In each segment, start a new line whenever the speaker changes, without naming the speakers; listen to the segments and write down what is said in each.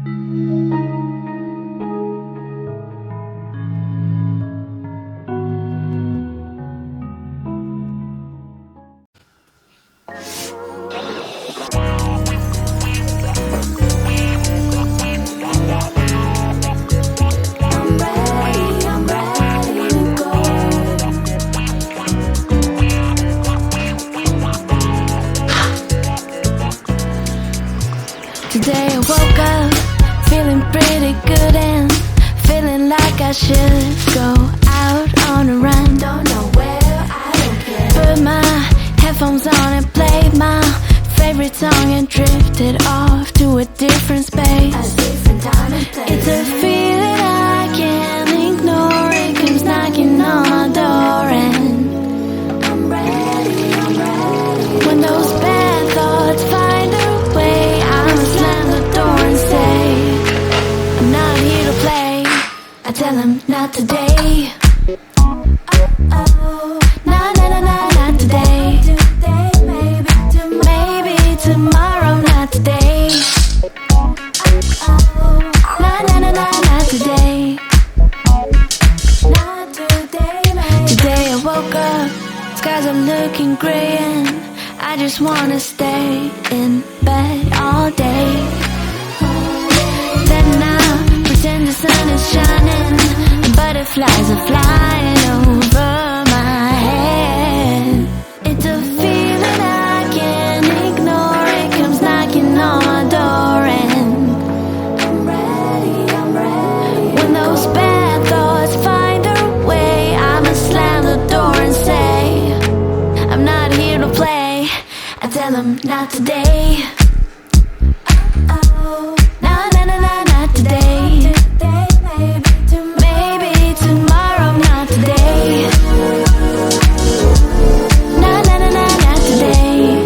Today I woke up feeling pretty good and feeling like I should go out on a run. Don't know where, I don't care. Put my headphones on and played my favorite song and drifted off to a different space. A different time and place. It's a feeling I can't ignore. It comes knocking on my door and I'm ready, I'm ready. When those bad thoughts find a way, I'ma slam the door and say I'm not here to play. I tell him not today. Oh, nah, nah, nah, nah, not today. Maybe tomorrow, not today. Nah, nah, nah, nah, not today. Not today, maybe. Today I woke up, skies are looking gray and I just wanna stay in bed all day. Then I pretend the sun is shining, the butterflies are flying over my head. It's a feeling I can't ignore. It comes knocking on my door and I'm ready, I'm ready. When those bad thoughts find their way, I'ma slam the door and say I'm not here to play. I tell them not today. Oh, nah, nah, nah, nah, not today. Maybe tomorrow, not today. Nah, nah, nah, nah, not today.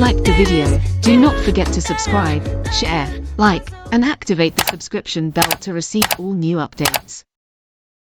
liked the video, do not forget to subscribe, share, like, and activate the subscription bell to receive all new updates.